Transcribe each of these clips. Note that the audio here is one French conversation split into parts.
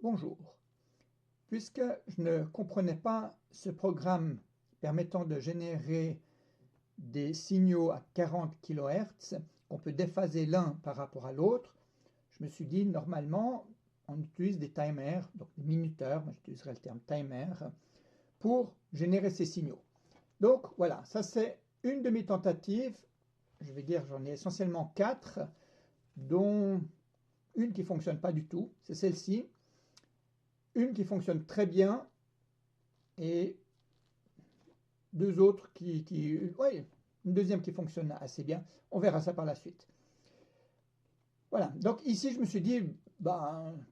Bonjour. Puisque je ne comprenais pas ce programme permettant de générer des signaux à 40 kHz, qu'on peut déphaser l'un par rapport à l'autre, je me suis dit, normalement, on utilise des timers, donc des minuteurs, moi j'utiliserai le terme timer, pour générer ces signaux. Donc voilà, ça c'est une de mes tentatives. Je vais dire, j'en ai essentiellement 4, dont une qui ne fonctionne pas du tout, c'est celle-ci. Une qui fonctionne très bien et deux autres oui, une deuxième qui fonctionne assez bien. On verra ça par la suite. Voilà, donc ici je me suis dit,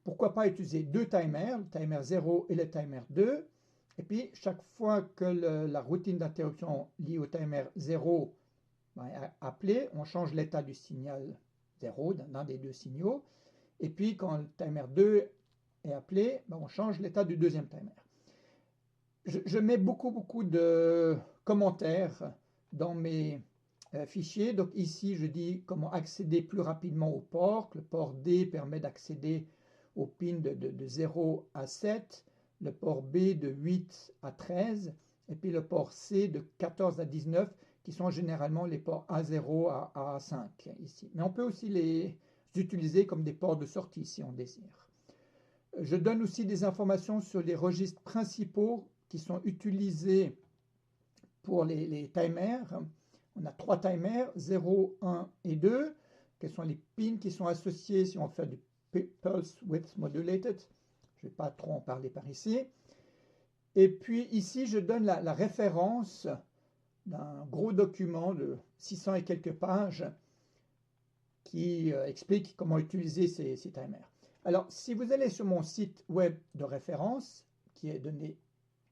pourquoi pas utiliser deux timers, le timer 0 et le timer 2. Et puis chaque fois que la routine d'interruption liée au timer 0 est appelée, on change l'état du signal 0 d'un des deux signaux. Et puis quand le timer 2 est appelé, on change l'état du deuxième timer. Je mets beaucoup de commentaires dans mes fichiers. Donc ici, je dis comment accéder plus rapidement au port. Le port D permet d'accéder au pin de 0 à 7, le port B de 8 à 13, et puis le port C de 14 à 19, qui sont généralement les ports A0 à A5 ici. Mais on peut aussi les utiliser comme des ports de sortie si on désire. Je donne aussi des informations sur les registres principaux qui sont utilisés pour les timers. On a 3 timers, 0, 1 et 2, qui sont les pins qui sont associés si on fait du pulse width modulated. Je ne vais pas trop en parler par ici. Et puis ici, je donne la référence d'un gros document de 600 et quelques pages qui explique comment utiliser ces timers. Alors, si vous allez sur mon site web de référence, qui est donné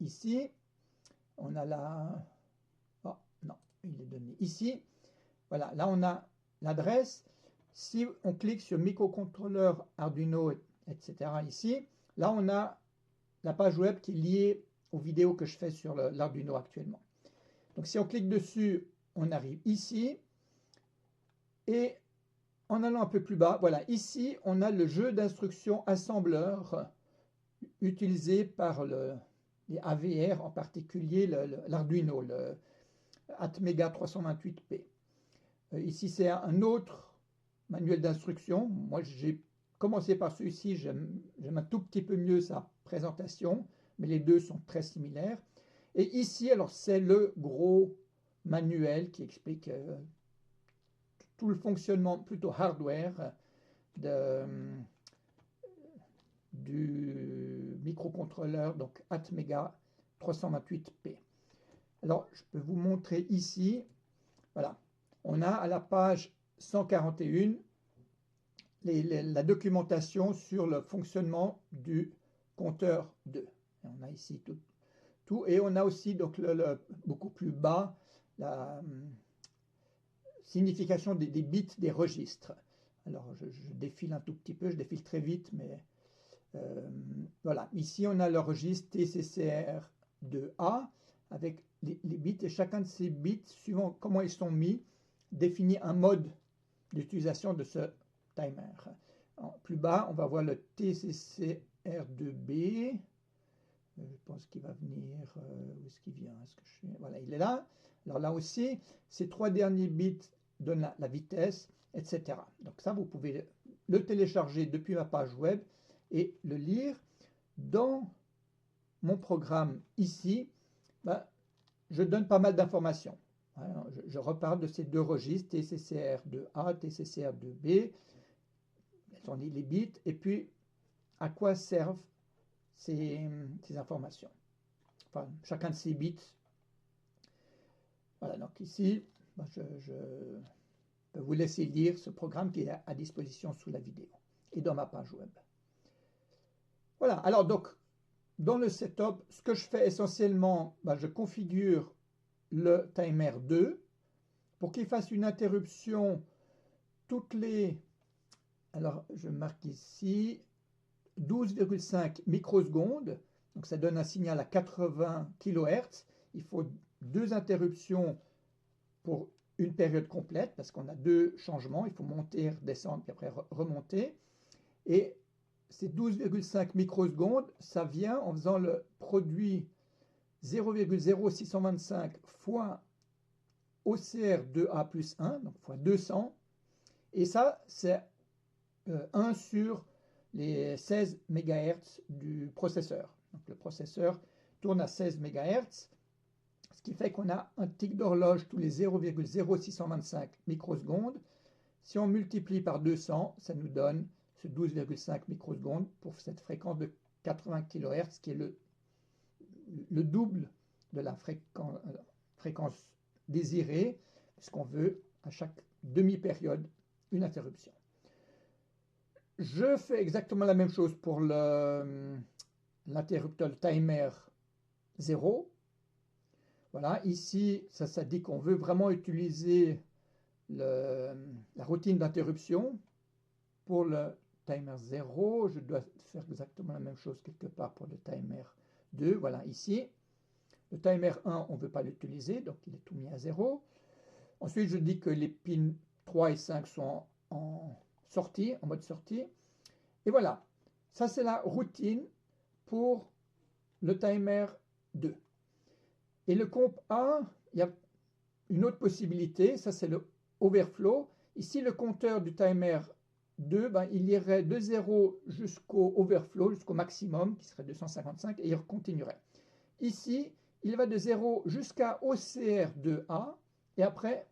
ici, on a la... Oh, non, il est donné ici. Voilà, là on a l'adresse. Si on clique sur microcontrôleur Arduino, etc. ici, là on a la page web qui est liée aux vidéos que je fais sur l'Arduino actuellement. Donc si on clique dessus, on arrive ici. Et en allant un peu plus bas, voilà, ici on a le jeu d'instructions assembleur utilisé par les AVR, en particulier l'Arduino, le Atmega 328P. Ici c'est un autre manuel d'instructions. Moi j'ai commencé par celui-ci, j'aime un tout petit peu mieux sa présentation, mais les deux sont très similaires. Et ici, alors c'est le gros manuel qui explique tout le fonctionnement plutôt hardware du microcontrôleur, donc Atmega 328P. Alors, je peux vous montrer ici, voilà, on a à la page 141 la documentation sur le fonctionnement du compteur 2. Et on a ici tout, et on a aussi donc beaucoup plus bas la signification des bits des registres. Alors, je défile un tout petit peu, je défile très vite, mais voilà. Ici, on a le registre TCCR2A avec les bits, et chacun de ces bits, suivant comment ils sont mis, définit un mode d'utilisation de ce timer. Plus bas, on va voir le TCCR2B. Je pense qu'il va venir, où est-ce qu'il vient? Voilà, il est là. Alors là aussi, ces trois derniers bits donnent la vitesse, etc. Donc ça, vous pouvez le télécharger depuis ma page web et le lire. Dans mon programme ici, je donne pas mal d'informations. Je reparle de ces deux registres, TCCR2A, TCCR2B, quels sont les bits, et puis à quoi servent ces informations. Enfin, chacun de ces bits. Voilà, donc ici, je peux vous laisser lire ce programme qui est à disposition sous la vidéo et dans ma page web. Voilà, alors donc, dans le setup, ce que je fais essentiellement, je configure le timer 2 pour qu'il fasse une interruption toutes les, alors je marque ici, 12,5 microsecondes, donc ça donne un signal à 80 kHz. Il faut deux interruptions pour une période complète, parce qu'on a deux changements, il faut monter, redescendre, puis après remonter. Et ces 12,5 microsecondes, ça vient en faisant le produit 0,0625 fois OCR2A plus 1, donc fois 200. Et ça, c'est 1 sur les 16 MHz du processeur. Donc le processeur tourne à 16 MHz, ce qui fait qu'on a un tic d'horloge tous les 0,0625 microsecondes. Si on multiplie par 200, ça nous donne ce 12,5 microsecondes pour cette fréquence de 80 kHz, qui est le double de la fréquence désirée, puisqu'on veut à chaque demi-période une interruption. Je fais exactement la même chose pour l'interrupteur, le timer 0. Voilà, ici, ça dit qu'on veut vraiment utiliser la routine d'interruption. Pour le timer 0, je dois faire exactement la même chose quelque part pour le timer 2. Voilà, ici. Le timer 1, on ne veut pas l'utiliser, donc il est tout mis à 0. Ensuite, je dis que les pins 3 et 5 sont en sortie, en mode sortie. Et voilà, ça c'est la routine pour le timer 2. Et le comp A, il y a une autre possibilité, ça c'est le overflow. Ici, le compteur du timer 2, il irait de 0 jusqu'au overflow, jusqu'au maximum, qui serait 255, et il continuerait. Ici, il va de 0 jusqu'à OCR2A, et après,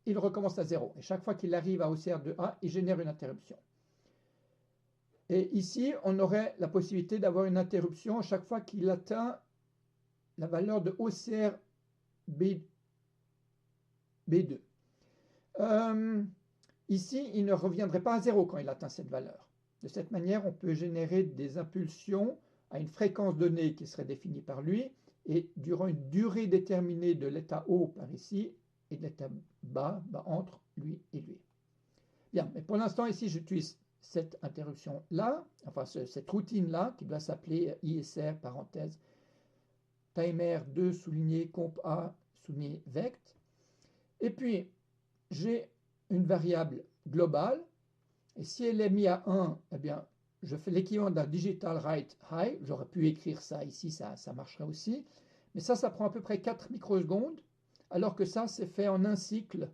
il recommence à 0. Et chaque fois qu'il arrive à OCR2A, il génère une interruption. Et ici, on aurait la possibilité d'avoir une interruption à chaque fois qu'il atteint la valeur de OCR B2. Ici, il ne reviendrait pas à 0 quand il atteint cette valeur. De cette manière, on peut générer des impulsions à une fréquence donnée qui serait définie par lui, et durant une durée déterminée de l'état haut par ici, et de l'état bas entre lui et lui. Bien, mais pour l'instant, ici, j'utilise cette interruption-là, enfin cette routine-là, qui doit s'appeler ISR, parenthèse, timer 2 souligné comp A souligné vect. Et puis, j'ai une variable globale, et si elle est mise à 1, eh bien, je fais l'équivalent d'un digital write high. J'aurais pu écrire ça ici, ça marcherait aussi. Mais ça prend à peu près 4 microsecondes, alors que ça, c'est fait en un cycle,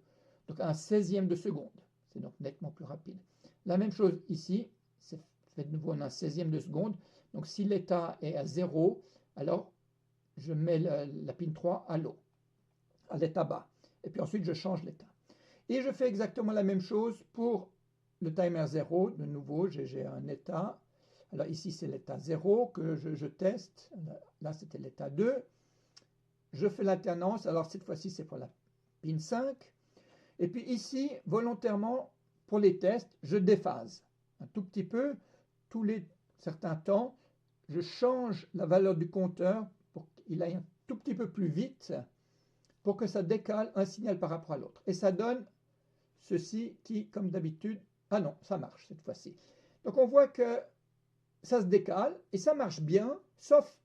donc un 16e de seconde. C'est donc nettement plus rapide. La même chose ici, c'est fait de nouveau en un 16e de seconde. Donc si l'état est à 0, alors je mets la pin 3 à l'eau, à l'état bas. Et puis ensuite, je change l'état. Et je fais exactement la même chose pour le timer 0. De nouveau, j'ai un état. Alors ici, c'est l'état 0 que je teste. Là, c'était l'état 2. Je fais l'alternance. Alors cette fois-ci, c'est pour la pin 5. Et puis ici, volontairement, pour les tests, je déphase un tout petit peu. Tous les certains temps, je change la valeur du compteur pour qu'il aille un tout petit peu plus vite, pour que ça décale un signal par rapport à l'autre. Et ça donne ceci qui, comme d'habitude, ah non, ça marche cette fois-ci. Donc on voit que ça se décale et ça marche bien, sauf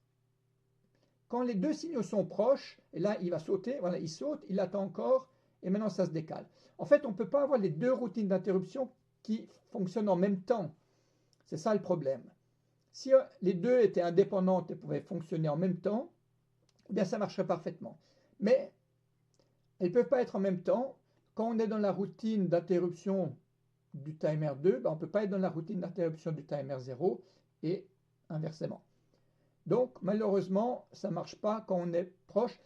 quand les deux signaux sont proches, et là il va sauter, voilà, il saute, il attend encore, et maintenant ça se décale. En fait, on ne peut pas avoir les deux routines d'interruption qui fonctionnent en même temps. C'est ça le problème. Si les deux étaient indépendantes et pouvaient fonctionner en même temps, eh bien ça marcherait parfaitement. Mais elles ne peuvent pas être en même temps. Quand on est dans la routine d'interruption du timer 2, on ne peut pas être dans la routine d'interruption du timer 0 et inversement. Donc malheureusement, ça ne marche pas quand on est proche.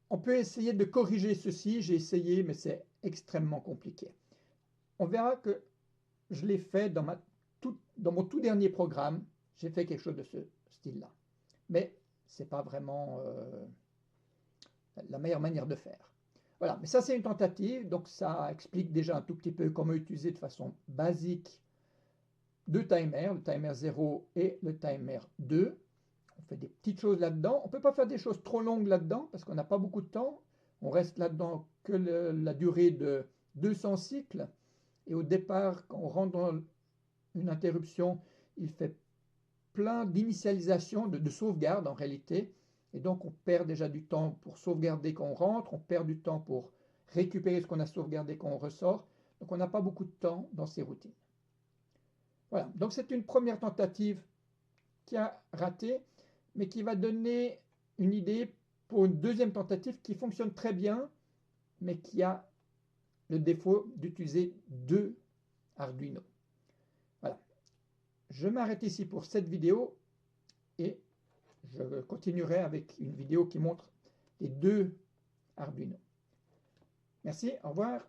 On peut essayer de corriger ceci, j'ai essayé, mais c'est extrêmement compliqué. On verra que je l'ai fait dans mon tout dernier programme, j'ai fait quelque chose de ce style-là. Mais ce n'est pas vraiment la meilleure manière de faire. Voilà, mais ça c'est une tentative, donc ça explique déjà un tout petit peu comment utiliser de façon basique deux timers, le timer 0 et le timer 2. On fait des petites choses là-dedans. On ne peut pas faire des choses trop longues là-dedans parce qu'on n'a pas beaucoup de temps. On reste là-dedans que la durée de 200 cycles. Et au départ, quand on rentre dans une interruption, il fait plein d'initialisation, de sauvegarde en réalité. Et donc, on perd déjà du temps pour sauvegarder quand on rentre, on perd du temps pour récupérer ce qu'on a sauvegardé quand on ressort. Donc, on n'a pas beaucoup de temps dans ces routines. Voilà, donc c'est une première tentative qui a raté, mais qui va donner une idée pour une deuxième tentative qui fonctionne très bien, mais qui a le défaut d'utiliser 2 Arduino. Voilà, je m'arrête ici pour cette vidéo et je continuerai avec une vidéo qui montre les 2 Arduino. Merci, au revoir.